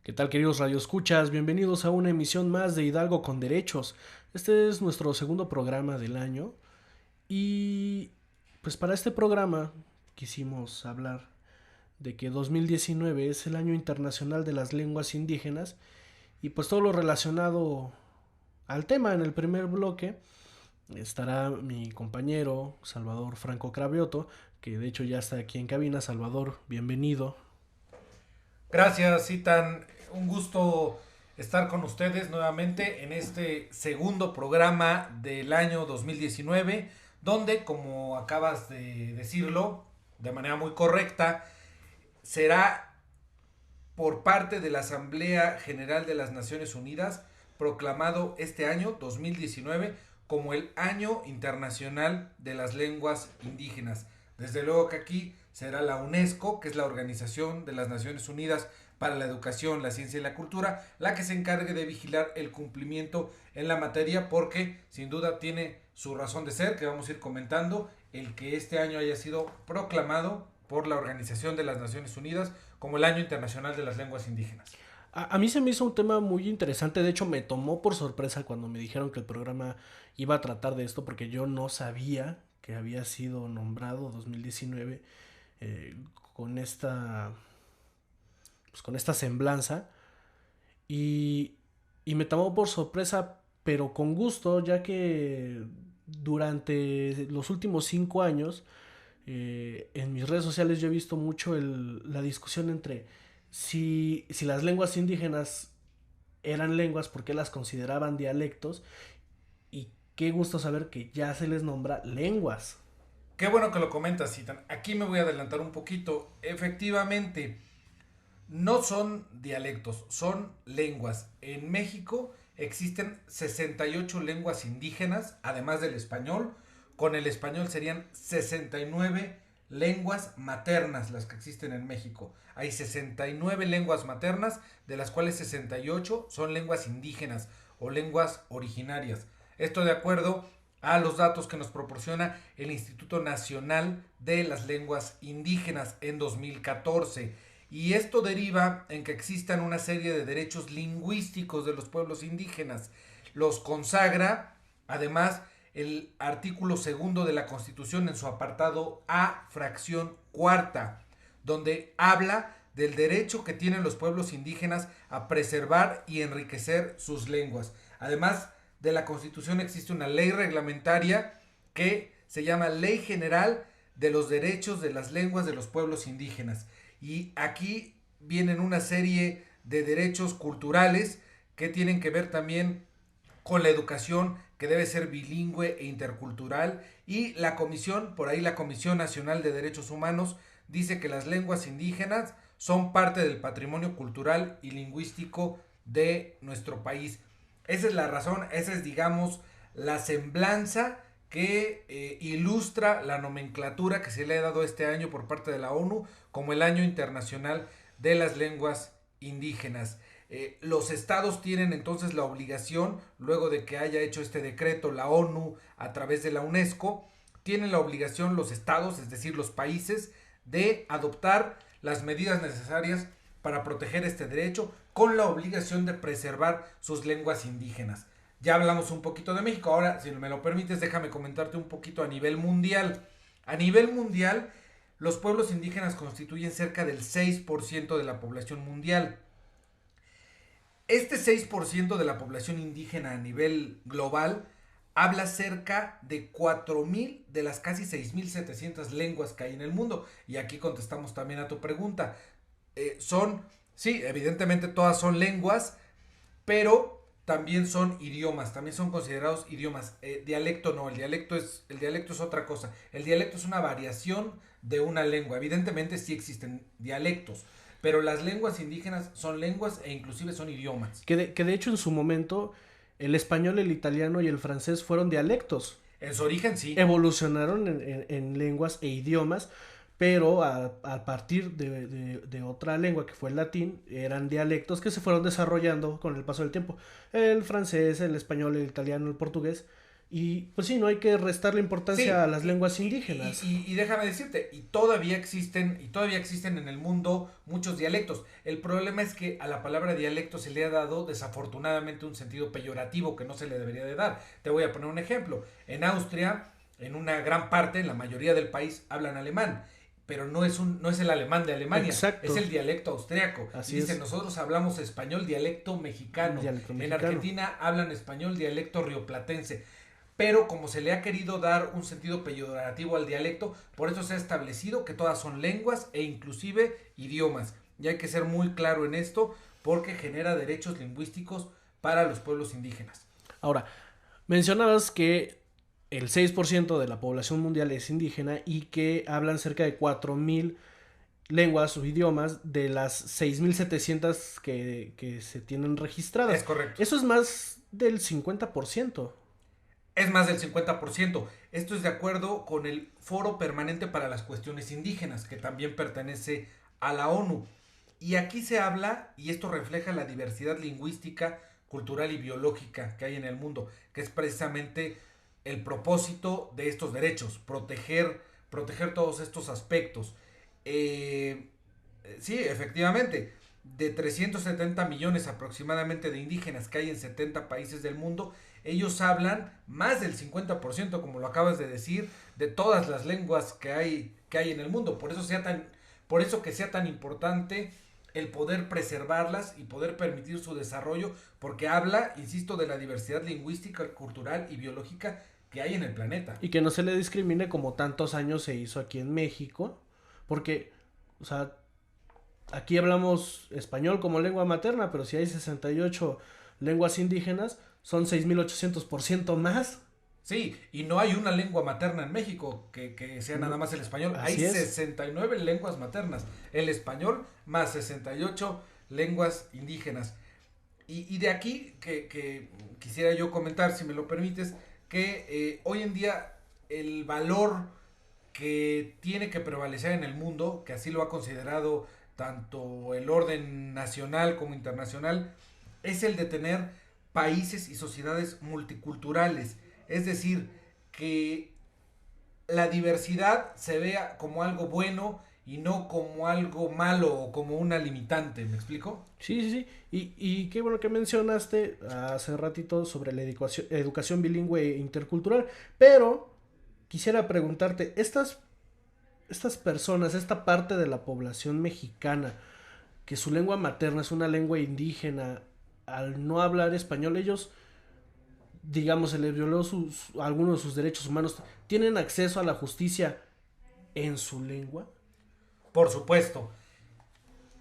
¿Qué tal, queridos radioescuchas? Bienvenidos a una emisión más de Hidalgo con Derechos. Este es nuestro segundo programa del año y pues para este programa quisimos hablar de que 2019 es el año internacional de las lenguas indígenas y pues todo lo relacionado al tema. En el primer bloque estará mi compañero Salvador Franco Cravioto, que de hecho ya está aquí en cabina. Salvador, bienvenido. Gracias, Itan. Un gusto estar con ustedes nuevamente en este segundo programa del año 2019, donde, como acabas de decirlo, de manera muy correcta, será por parte de la Asamblea General de las Naciones Unidas proclamado este año 2019 como el Año Internacional de las Lenguas Indígenas. Desde luego que aquí será la UNESCO, que es la Organización de las Naciones Unidas para la Educación, la Ciencia y la Cultura, la que se encargue de vigilar el cumplimiento en la materia, porque sin duda tiene su razón de ser, que vamos a ir comentando, el que este año haya sido proclamado por la Organización de las Naciones Unidas como el Año Internacional de las Lenguas Indígenas. A mí se me hizo un tema muy interesante. De hecho, me tomó por sorpresa cuando me dijeron que el programa iba a tratar de esto, porque yo no sabía que había sido nombrado 2019 eh, con esta pues, con esta semblanza. Y, y me tomó por sorpresa, pero con gusto, ya que durante los últimos 5 años en mis redes sociales yo he visto mucho la discusión entre si las lenguas indígenas eran lenguas, por qué las consideraban dialectos, y qué gusto saber que ya se les nombra lenguas. Qué bueno que lo comentas, Citan. Aquí me voy a adelantar un poquito. Efectivamente, no son dialectos, son lenguas. En México existen 68 lenguas indígenas, además del español. Con el español serían 69 lenguas maternas las que existen en México. Hay 69 lenguas maternas, de las cuales 68 son lenguas indígenas o lenguas originarias. Esto de acuerdo a los datos que nos proporciona el Instituto Nacional de las Lenguas Indígenas en 2014. Y esto deriva en que existan una serie de derechos lingüísticos de los pueblos indígenas. Los consagra, además, el artículo segundo de la Constitución en su apartado A, fracción cuarta, donde habla del derecho que tienen los pueblos indígenas a preservar y enriquecer sus lenguas. Además de la Constitución existe una ley reglamentaria que se llama Ley General de los Derechos de las Lenguas de los Pueblos Indígenas. Y aquí vienen una serie de derechos culturales que tienen que ver también con la educación que debe ser bilingüe e intercultural, y la comisión, por ahí la Comisión Nacional de Derechos Humanos, dice que las lenguas indígenas son parte del patrimonio cultural y lingüístico de nuestro país. Esa es la razón, esa es, digamos, la semblanza que ilustra la nomenclatura que se le ha dado este año por parte de la ONU como el Año Internacional de las Lenguas Indígenas. Los estados tienen entonces la obligación, luego de que haya hecho este decreto la ONU a través de la UNESCO, tienen la obligación los estados, es decir, los países, de adoptar las medidas necesarias para proteger este derecho, con la obligación de preservar sus lenguas indígenas. Ya hablamos un poquito de México, ahora, si me lo permites, déjame comentarte un poquito a nivel mundial. A nivel mundial, los pueblos indígenas constituyen cerca del 6% de la población mundial. Este 6% de la población indígena a nivel global habla cerca de 4.000 de las casi 6.700 lenguas que hay en el mundo. Y aquí contestamos también a tu pregunta. Sí, evidentemente todas son lenguas, pero también son idiomas, también son considerados idiomas. Dialecto no, el dialecto es otra cosa. El dialecto es una variación de una lengua. Evidentemente sí existen dialectos, pero las lenguas indígenas son lenguas e inclusive son idiomas. Que de hecho en su momento el español, el italiano y el francés fueron dialectos. En su origen sí. Evolucionaron en lenguas e idiomas, pero a partir de otra lengua que fue el latín, eran dialectos que se fueron desarrollando con el paso del tiempo. El francés, el español, el italiano, el portugués, Y pues sí, no hay que restarle importancia Sí, a las lenguas indígenas. y déjame decirte, y todavía existen en el mundo muchos dialectos. El problema es que a la palabra dialecto se le ha dado desafortunadamente un sentido peyorativo que no se le debería de dar. Te voy a poner un ejemplo. En Austria, en una gran parte, en la mayoría del país, hablan alemán. Pero no es el alemán de Alemania, es Exacto, el dialecto austriaco. Y así dicen, es, nosotros hablamos español dialecto mexicano. dialecto En mexicano. Argentina hablan español dialecto rioplatense, pero como se le ha querido dar un sentido peyorativo al dialecto, por eso se ha establecido que todas son lenguas e inclusive idiomas. Y hay que ser muy claro en esto porque genera derechos lingüísticos para los pueblos indígenas. Ahora, mencionabas que el 6% de la población mundial es indígena y que hablan cerca de 4.000 lenguas o idiomas de las 6.700 que se tienen Es registradas. correcto. Eso es más del 50%. Es más del 50%. Esto es de acuerdo con el Foro Permanente para las Cuestiones Indígenas, que también pertenece a la ONU. Y aquí se habla, y esto refleja la diversidad lingüística, cultural y biológica que hay en el mundo, que es precisamente el propósito de estos derechos, proteger todos estos aspectos. Eh, sí, efectivamente, de 370 millones aproximadamente de indígenas que hay en 70 países del mundo, ellos hablan más del 50%, como lo acabas de decir, de todas las lenguas que hay en el mundo. Por eso que sea tan importante el poder preservarlas y poder permitir su desarrollo, porque habla, insisto, de la diversidad lingüística, cultural y biológica que hay en el planeta. Y que no se le discrimine como tantos años se hizo aquí en México. Porque, o sea, aquí hablamos español como lengua materna, pero si hay 68 lenguas indígenas, son 6.800% más. Sí, y no hay una lengua materna en México que sea nada No, más el español. Hay así es. 69 lenguas maternas. El español más 68 lenguas indígenas. Y de aquí que quisiera yo comentar, si me lo permites, que hoy en día el valor que tiene que prevalecer en el mundo, que así lo ha considerado tanto el orden nacional como internacional, es el de tener países y sociedades multiculturales. Es decir, que la diversidad se vea como algo bueno y no como algo malo o como una limitante. ¿Me explico? Sí, sí, sí. Y qué bueno que mencionaste hace ratito sobre la educación bilingüe e intercultural. Pero quisiera preguntarte, estas personas, esta parte de la población mexicana, que su lengua materna es una lengua indígena, al no hablar español, ellos, digamos, se les violó algunos de sus derechos humanos, ¿tienen acceso a la justicia en su lengua? Por supuesto.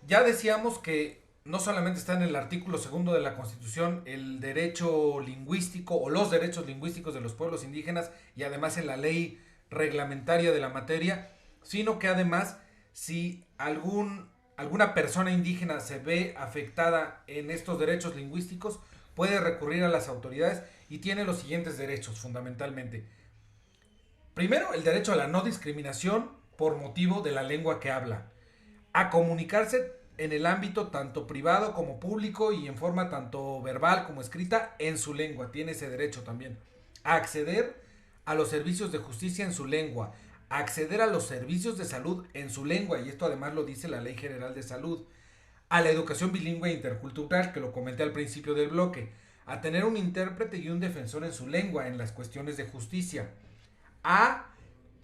Ya decíamos que no solamente está en el artículo segundo de la Constitución el derecho lingüístico o los derechos lingüísticos de los pueblos indígenas y además en la ley reglamentaria de la materia, sino que además si alguna persona indígena se ve afectada en estos derechos lingüísticos, puede recurrir a las autoridades y tiene los siguientes derechos fundamentalmente. Primero, el derecho a la no discriminación por motivo de la lengua que habla, a comunicarse en el ámbito tanto privado como público y en forma tanto verbal como escrita en su lengua, tiene ese derecho también, a acceder a los servicios de justicia en su lengua, a acceder a los servicios de salud en su lengua, y esto además lo dice la Ley General de Salud, a la educación bilingüe e intercultural, que lo comenté al principio del bloque, a tener un intérprete y un defensor en su lengua en las cuestiones de justicia, a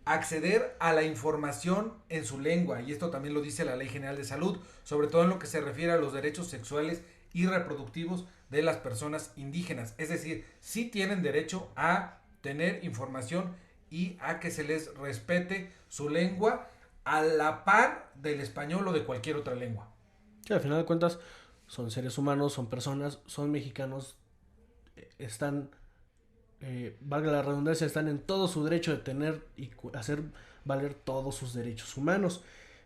acceder a la información en su lengua, y esto también lo dice la Ley General de Salud, sobre todo en lo que se refiere a los derechos sexuales y reproductivos de las personas indígenas. Es decir, sí tienen derecho a tener información y a que se les respete su lengua a la par del español o de cualquier otra lengua. Que al final de cuentas son seres humanos, son personas, son mexicanos, están, valga la redundancia, están en todo su derecho de tener y hacer valer todos sus derechos humanos.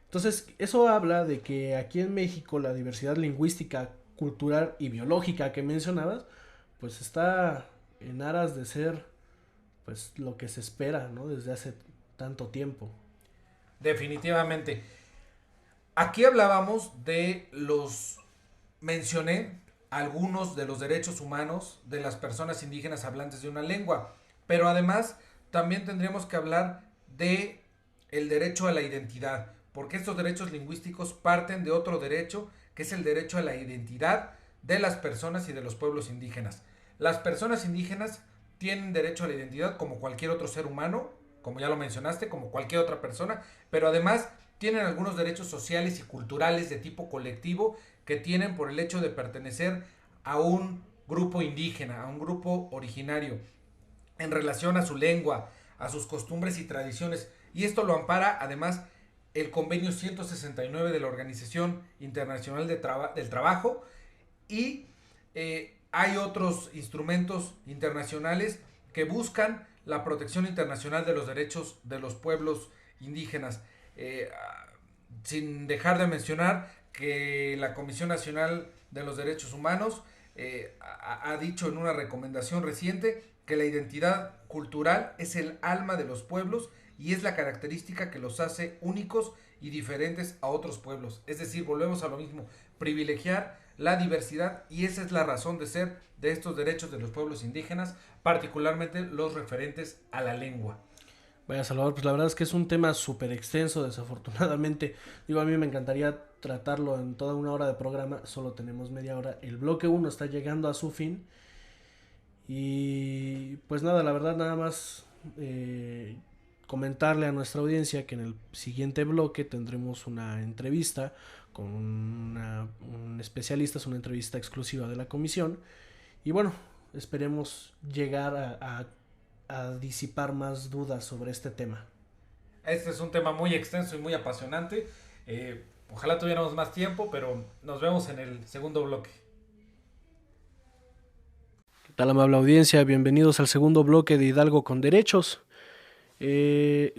Entonces, eso habla de que aquí en México la diversidad lingüística, cultural y biológica que mencionabas, pues está en aras de ser pues lo que se espera, ¿no? Desde hace tanto tiempo. Definitivamente. Aquí hablábamos mencioné algunos de los derechos humanos de las personas indígenas hablantes de una lengua, Pero además también tendríamos que hablar de el derecho a la identidad, porque estos derechos lingüísticos parten de otro derecho, que es el derecho a la identidad de las personas y de los pueblos indígenas. Las personas indígenas tienen derecho a la identidad como cualquier otro ser humano, como ya lo mencionaste, como cualquier otra persona, pero además tienen algunos derechos sociales y culturales de tipo colectivo que tienen por el hecho de pertenecer a un grupo indígena, a un grupo originario, en relación a su lengua, a sus costumbres y tradiciones. Y esto lo ampara además el convenio 169 de la Organización Internacional del Trabajo, y hay otros instrumentos internacionales que buscan la protección internacional de los derechos de los pueblos indígenas. Eh, Sin dejar de mencionar que la Comisión Nacional de los Derechos Humanos ha dicho en una recomendación reciente que la identidad cultural es el alma de los pueblos y es la característica que los hace únicos y diferentes a otros pueblos. Es decir, volvemos a lo mismo, privilegiar la diversidad, y esa es la razón de ser de estos derechos de los pueblos indígenas, particularmente los referentes a la lengua. Vaya, Salvador, pues la verdad es que es un tema súper extenso, desafortunadamente. Digo, a mí me encantaría tratarlo en toda una hora de programa, solo tenemos media hora. El bloque 1 está llegando a su fin. Y pues nada, la verdad nada más comentarle a nuestra audiencia que en el siguiente bloque tendremos una entrevista con un especialista, es una entrevista exclusiva de la comisión. Y bueno, esperemos llegar a disipar más dudas sobre este tema. Este es un tema muy extenso y muy apasionante. Ojalá tuviéramos más tiempo, pero nos vemos en el segundo bloque. ¿Qué tal, amable audiencia? Bienvenidos al segundo bloque de Hidalgo con Derechos.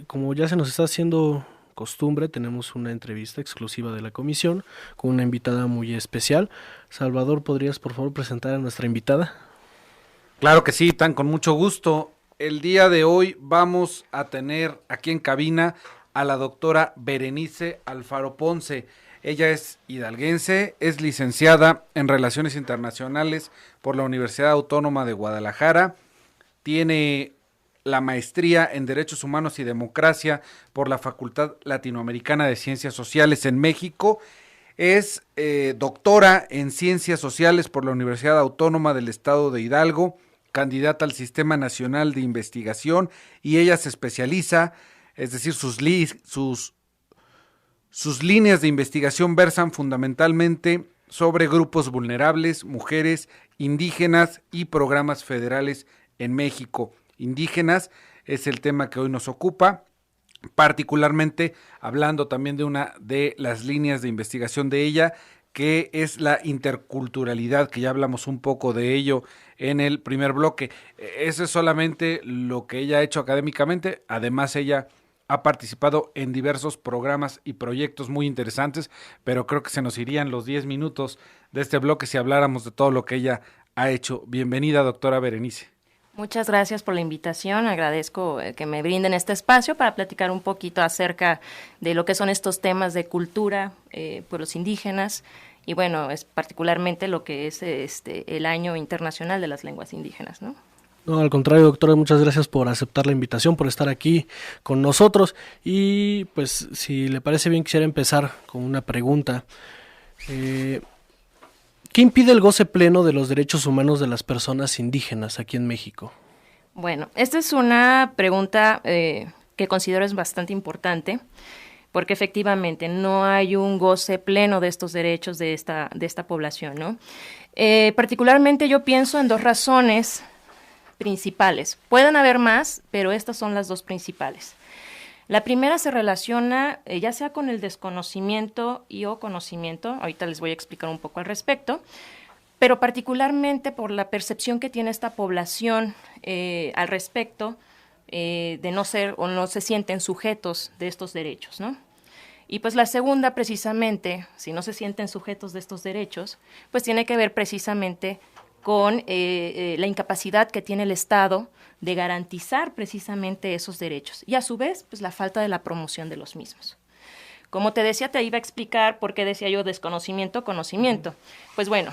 Como ya se nos está haciendo costumbre, tenemos una entrevista exclusiva de la comisión con una invitada muy especial. Salvador, ¿podrías por favor presentar a nuestra invitada? Claro que sí, Tan, con mucho gusto. El día de hoy vamos a tener aquí en cabina a la doctora Berenice Alfaro Ponce. Ella es hidalguense, es licenciada en Relaciones Internacionales por la Universidad Autónoma de Guadalajara, tiene la maestría en Derechos Humanos y Democracia por la Facultad Latinoamericana de Ciencias Sociales en México, es doctora en Ciencias Sociales por la Universidad Autónoma del Estado de Hidalgo, candidata al Sistema Nacional de Investigación, y ella se especializa, es decir, sus líneas de investigación versan fundamentalmente sobre grupos vulnerables, mujeres, indígenas y programas federales en México. Indígenas es el tema que hoy nos ocupa, particularmente hablando también de una de las líneas de investigación de ella, que es la interculturalidad, que ya hablamos un poco de ello en el primer bloque. Eso es solamente lo que ella ha hecho académicamente. Además, ella ha participado en diversos programas y proyectos muy interesantes, pero creo que se nos irían los 10 minutos de este bloque si habláramos de todo lo que ella ha hecho. Bienvenida, doctora Berenice. Muchas gracias por la invitación, agradezco que me brinden este espacio para platicar un poquito acerca de lo que son estos temas de cultura, pueblos indígenas, y bueno, es particularmente lo que es el Año Internacional de las Lenguas Indígenas, ¿no? No, al contrario, doctora, muchas gracias por aceptar la invitación, por estar aquí con nosotros. Y pues, si le parece bien, quisiera empezar con una pregunta. ¿Qué impide el goce pleno de los derechos humanos de las personas indígenas aquí en México? Bueno, esta es una pregunta que considero es bastante importante, porque efectivamente no hay un goce pleno de estos derechos de esta población, ¿no? Particularmente yo pienso en dos razones principales. Pueden haber más, pero estas son las dos principales. La primera se relaciona ya sea con el desconocimiento y o conocimiento, ahorita les voy a explicar un poco al respecto, pero particularmente por la percepción que tiene esta población al respecto de no ser o no se sienten sujetos de estos derechos, ¿no? Y pues la segunda, precisamente, si no se sienten sujetos de estos derechos, pues tiene que ver precisamente con la incapacidad que tiene el Estado de garantizar precisamente esos derechos y a su vez pues la falta de la promoción de los mismos. Como te decía, te iba a explicar por qué decía yo desconocimiento, conocimiento. Pues bueno,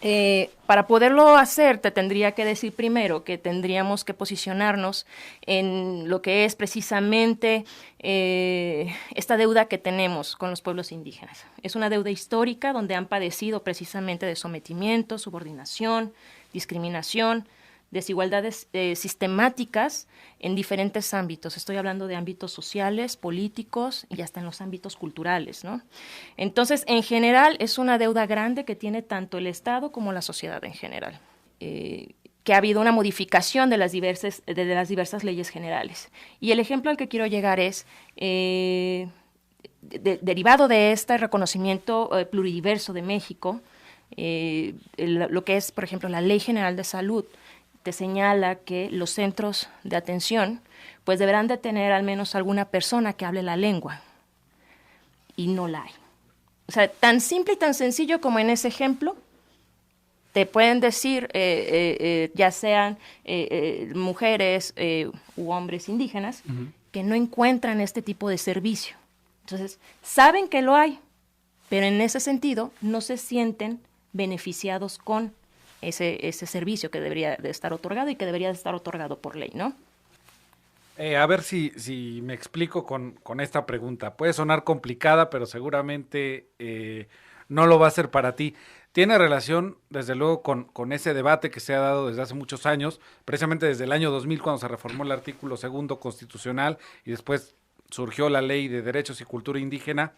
Para poderlo hacer, te tendría que decir primero que tendríamos que posicionarnos en lo que es precisamente esta deuda que tenemos con los pueblos indígenas. Es una deuda histórica donde han padecido precisamente de sometimiento, subordinación, discriminación, desigualdades sistemáticas en diferentes ámbitos. Estoy hablando de ámbitos sociales, políticos y hasta en los ámbitos culturales, ¿no? Entonces, en general, es una deuda grande que tiene tanto el Estado como la sociedad en general. Que ha habido una modificación de las diversas leyes generales. Y el ejemplo al que quiero llegar es, derivado de este reconocimiento pluridiverso de México, lo que es, por ejemplo, la Ley General de Salud, te señala que los centros de atención pues deberán de tener al menos alguna persona que hable la lengua, y no la hay. O sea, tan simple y tan sencillo como en ese ejemplo, te pueden decir, ya sean mujeres u hombres indígenas, que no encuentran este tipo de servicio. Entonces, saben que lo hay, pero en ese sentido no se sienten beneficiados con ese servicio que debería de estar otorgado y que debería de estar otorgado por ley, ¿no? A ver si me explico con esta pregunta. Puede sonar complicada, pero seguramente no lo va a ser para ti. Tiene relación, desde luego, con ese debate que se ha dado desde hace muchos años, precisamente desde el año 2000, cuando se reformó el artículo 2 constitucional y después surgió la Ley de Derechos y Cultura Indígena.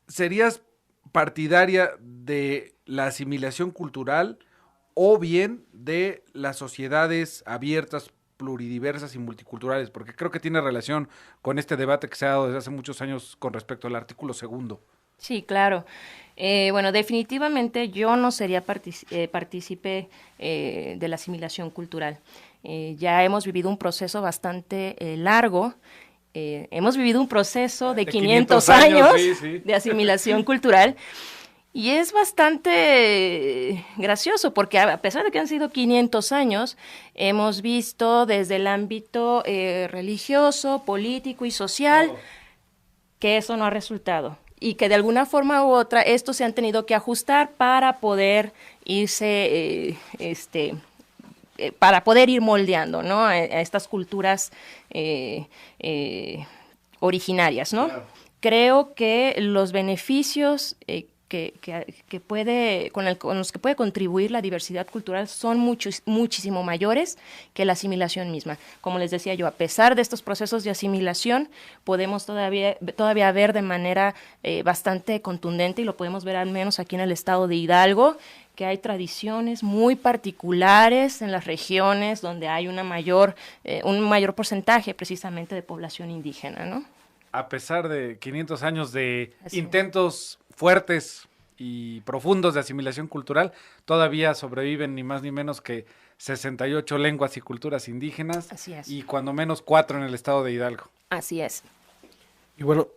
¿Serías partidaria de la asimilación cultural o bien de las sociedades abiertas, pluridiversas y multiculturales? Porque creo que tiene relación con este debate que se ha dado desde hace muchos años con respecto al artículo 2. Sí, claro. Bueno, definitivamente yo no sería partícipe de la asimilación cultural. Ya hemos vivido un proceso bastante largo. Hemos vivido un proceso de 500 años sí. de asimilación cultural, y es bastante gracioso porque a pesar de que han sido 500 años, hemos visto desde el ámbito religioso, político y social que eso no ha resultado, y que de alguna forma u otra estos se han tenido que ajustar para poder irse para poder ir moldeando, ¿no? a estas culturas originarias, ¿no? Claro. Creo que los beneficios con los que puede contribuir la diversidad cultural son muchísimo mayores que la asimilación misma. Como les decía yo, a pesar de estos procesos de asimilación, podemos todavía ver de manera bastante contundente, y lo podemos ver al menos aquí en el estado de Hidalgo, que hay tradiciones muy particulares en las regiones donde hay un mayor porcentaje precisamente de población indígena, ¿no? A pesar de 500 años de intentos fuertes y profundos de asimilación cultural, todavía sobreviven ni más ni menos que 68 lenguas y culturas indígenas. Así es. Y cuando menos 4 en el estado de Hidalgo. Así es. Y bueno,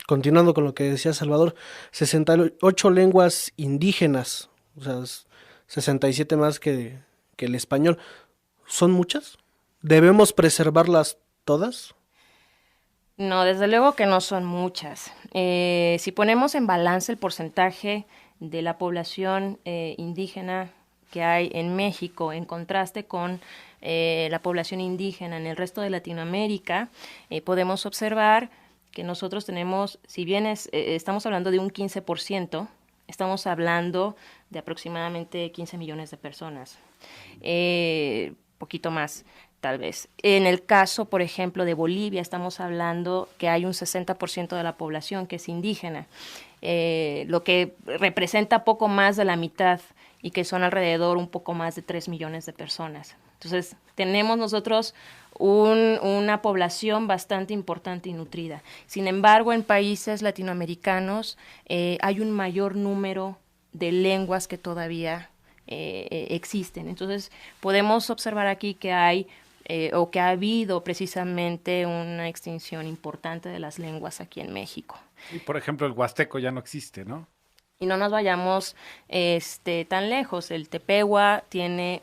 continuando con lo que decía Salvador, 68 lenguas indígenas, o sea, 67 más que el español. ¿Son muchas? ¿Debemos preservarlas todas? No, desde luego que no son muchas. Si ponemos en balance el porcentaje de la población indígena que hay en México en contraste con la población indígena en el resto de Latinoamérica, podemos observar que nosotros tenemos, si bien estamos hablando de un 15%, estamos hablando de aproximadamente 15 millones de personas, poquito más tal vez. En el caso, por ejemplo, de Bolivia, estamos hablando que hay un 60% de la población que es indígena, lo que representa poco más de la mitad, y que son alrededor un poco más de 3 millones de personas. Entonces, tenemos nosotros una población bastante importante y nutrida. Sin embargo, en países latinoamericanos hay un mayor número de lenguas que todavía existen. Entonces, podemos observar aquí que hay o que ha habido precisamente una extinción importante de las lenguas aquí en México. Y por ejemplo, el huasteco ya no existe, ¿no? Y no nos vayamos tan lejos. El tepehua tiene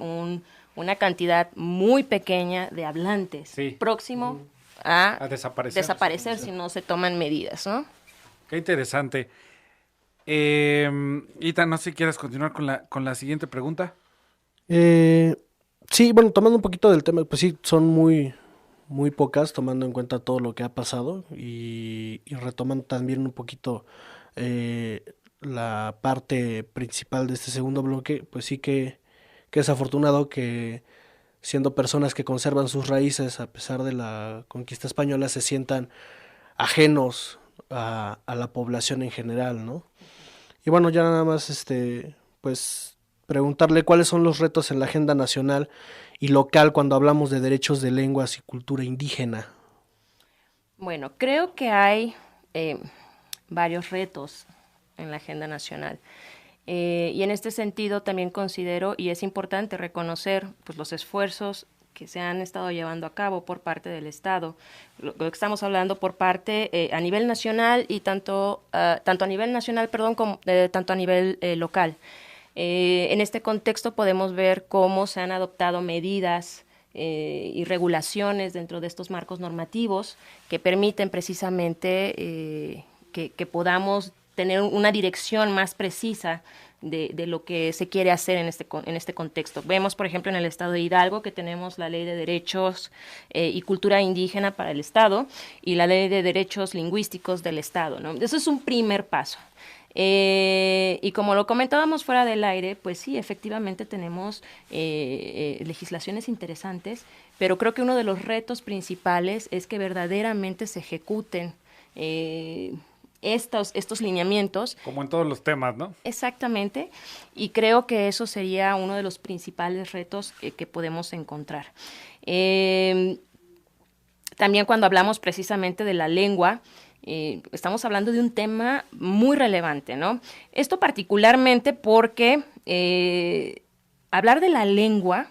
una cantidad muy pequeña de hablantes, sí, próximo a desaparecer si no se toman medidas, ¿no? Qué interesante. Ita, no sé si quieres continuar con la siguiente pregunta. Sí, bueno, tomando un poquito del tema, pues sí, son muy pocas tomando en cuenta todo lo que ha pasado y retomando también un poquito la parte principal de este segundo bloque, pues sí que es afortunado que siendo personas que conservan sus raíces a pesar de la conquista española se sientan ajenos a la población en general, ¿no? Y bueno, ya nada más, pues preguntarle cuáles son los retos en la agenda nacional y local cuando hablamos de derechos de lenguas y cultura indígena. Bueno, creo que hay varios retos en la agenda nacional. Y en este sentido también considero, y es importante reconocer pues, los esfuerzos que se han estado llevando a cabo por parte del Estado, lo que estamos hablando por parte a nivel nacional y tanto a nivel nacional, perdón, como tanto a nivel local. En este contexto podemos ver cómo se han adoptado medidas y regulaciones dentro de estos marcos normativos que permiten precisamente que podamos tener una dirección más precisa de lo que se quiere hacer en este contexto. Vemos, por ejemplo, en el estado de Hidalgo que tenemos la Ley de Derechos y Cultura Indígena para el Estado y la Ley de Derechos Lingüísticos del Estado, ¿no? Eso es un primer paso. Y como lo comentábamos fuera del aire, pues sí, efectivamente tenemos legislaciones interesantes, pero creo que uno de los retos principales es que verdaderamente se ejecuten estos lineamientos. Como en todos los temas, ¿no? Exactamente, y creo que eso sería uno de los principales retos que podemos encontrar. También cuando hablamos precisamente de la lengua, estamos hablando de un tema muy relevante, ¿no? Esto particularmente porque hablar de la lengua,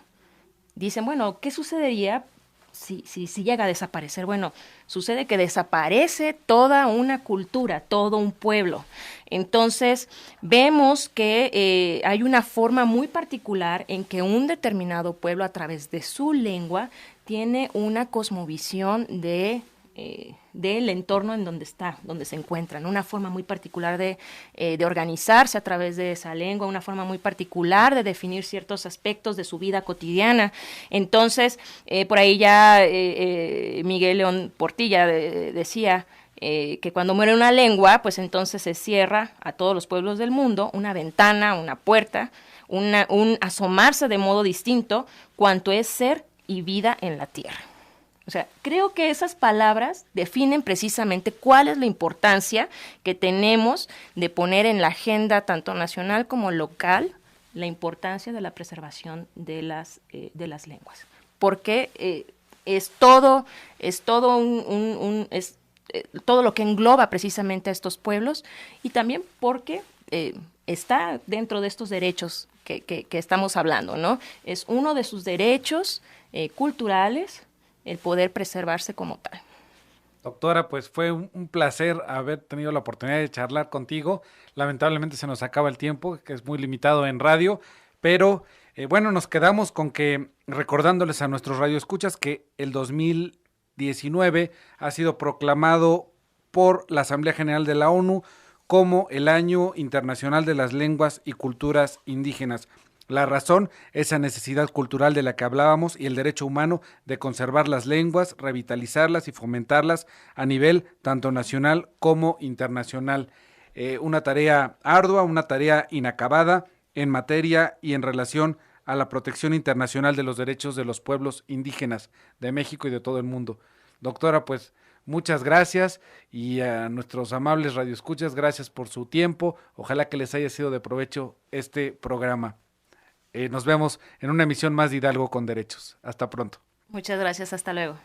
dicen, bueno, ¿qué sucedería si llega a desaparecer? Bueno, sucede que desaparece toda una cultura, todo un pueblo. Entonces, vemos que hay una forma muy particular en que un determinado pueblo, a través de su lengua, tiene una cosmovisión del entorno en donde está, donde se encuentran, una forma muy particular de organizarse a través de esa lengua, una forma muy particular de definir ciertos aspectos de su vida cotidiana. Entonces, por ahí ya Miguel León Portilla decía que cuando muere una lengua, pues entonces se cierra a todos los pueblos del mundo una ventana, una puerta, un asomarse de modo distinto cuanto es ser y vida en la tierra. O sea, creo que esas palabras definen precisamente cuál es la importancia que tenemos de poner en la agenda tanto nacional como local la importancia de la preservación de las lenguas. Porque es todo todo lo que engloba precisamente a estos pueblos y también porque está dentro de estos derechos que estamos hablando, ¿no? Es uno de sus derechos culturales el poder preservarse como tal. Doctora, pues fue un placer haber tenido la oportunidad de charlar contigo. Lamentablemente se nos acaba el tiempo, que es muy limitado en radio, pero bueno, nos quedamos con que recordándoles a nuestros radioescuchas que el 2019 ha sido proclamado por la Asamblea General de la ONU como el Año Internacional de las Lenguas y Culturas Indígenas. La razón, esa necesidad cultural de la que hablábamos y el derecho humano de conservar las lenguas, revitalizarlas y fomentarlas a nivel tanto nacional como internacional. Una tarea ardua, una tarea inacabada en materia y en relación a la protección internacional de los derechos de los pueblos indígenas de México y de todo el mundo. Doctora, pues muchas gracias y a nuestros amables radioescuchas, gracias por su tiempo. Ojalá que les haya sido de provecho este programa. Nos vemos en una emisión más de Hidalgo con Derechos. Hasta pronto. Muchas gracias, hasta luego.